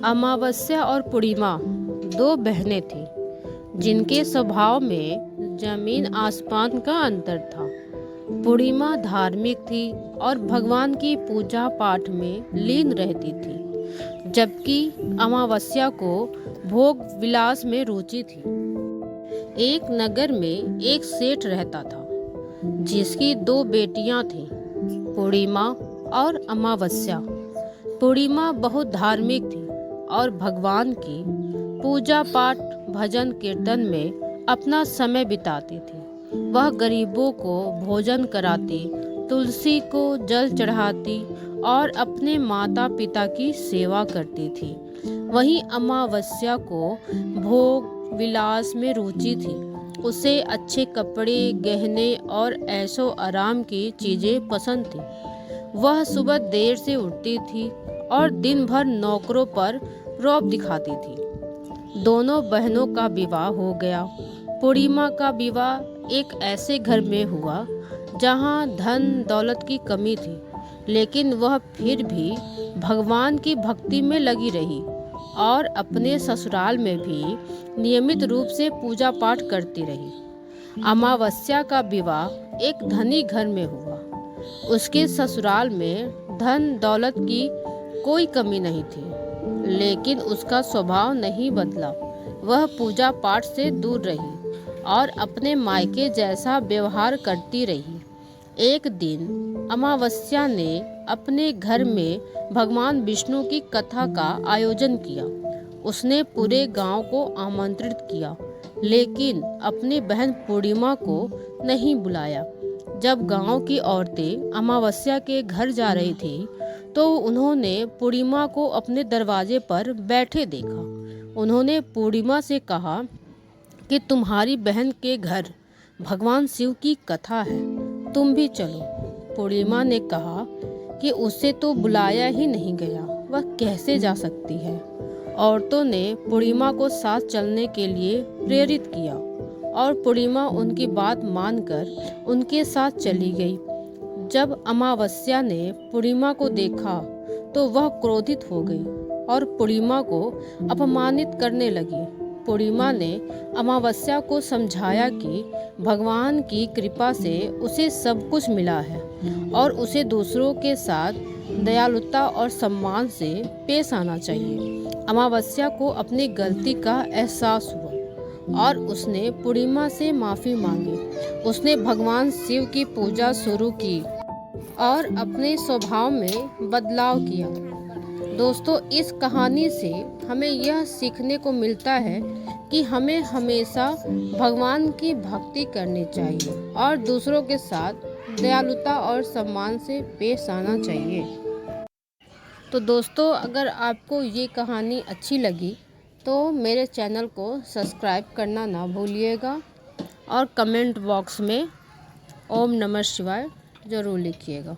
अमावस्या और पूर्णिमा दो बहनें थीं जिनके स्वभाव में जमीन आसमान का अंतर था। पूर्णिमा धार्मिक थी और भगवान की पूजा पाठ में लीन रहती थी, जबकि अमावस्या को भोग विलास में रुचि थी। एक नगर में एक सेठ रहता था जिसकी दो बेटियां थीं, पूर्णिमा और अमावस्या। पूर्णिमा बहुत धार्मिक थी और भगवान की पूजा पाठ भजन कीर्तन में अपना समय बिताती थी। वह गरीबों को भोजन कराती, तुलसी को जल चढ़ाती और अपने माता पिता की सेवा करती थी। वहीं अमावस्या को भोग विलास में रुचि थी। उसे अच्छे कपड़े, गहने और ऐशो आराम की चीजें पसंद थी। वह सुबह देर से उठती थी और दिन भर नौकरों पर रौब दिखाती थी। दोनों बहनों का विवाह हो गया। पूर्णिमा का विवाह एक ऐसे घर में हुआ जहां धन दौलत की कमी थी, लेकिन वह फिर भी भगवान की भक्ति में लगी रही और अपने ससुराल में भी नियमित रूप से पूजा पाठ करती रही। अमावस्या का विवाह एक धनी घर में हुआ। उसके ससुराल में धन दौलत की कोई कमी नहीं थी, लेकिन उसका स्वभाव नहीं बदला। वह पूजा पाठ से दूर रही और अपने मायके जैसा व्यवहार करती रही। एक दिन अमावस्या ने अपने घर में भगवान विष्णु की कथा का आयोजन किया। उसने पूरे गांव को आमंत्रित किया, लेकिन अपनी बहन पूर्णिमा को नहीं बुलाया। जब गांव की औरतें अमावस्या के घर जा रही थी, तो उन्होंने पूर्णिमा को अपने दरवाजे पर बैठे देखा। उन्होंने पूर्णिमा से कहा कि तुम्हारी बहन के घर भगवान शिव की कथा है, तुम भी चलो। पूर्णिमा ने कहा कि उसे तो बुलाया ही नहीं गया, वह कैसे जा सकती है। औरतों ने पूर्णिमा को साथ चलने के लिए प्रेरित किया और पूर्णिमा उनकी बात मानकर उनके साथ चली गई। जब अमावस्या ने पूर्णिमा को देखा तो वह क्रोधित हो गई और पूर्णिमा को अपमानित करने लगी। पूर्णिमा ने अमावस्या को समझाया कि भगवान की कृपा से उसे सब कुछ मिला है और उसे दूसरों के साथ दयालुता और सम्मान से पेश आना चाहिए। अमावस्या को अपनी गलती का एहसास हुआ और उसने पूर्णिमा से माफ़ी मांगी। उसने भगवान शिव की पूजा शुरू की और अपने स्वभाव में बदलाव किया। दोस्तों, इस कहानी से हमें यह सीखने को मिलता है कि हमें हमेशा भगवान की भक्ति करनी चाहिए और दूसरों के साथ दयालुता और सम्मान से पेश आना चाहिए। तो दोस्तों, अगर आपको ये कहानी अच्छी लगी तो मेरे चैनल को सब्सक्राइब करना ना भूलिएगा और कमेंट बॉक्स में ओम नमः शिवाय ज़रूर लिखिएगा।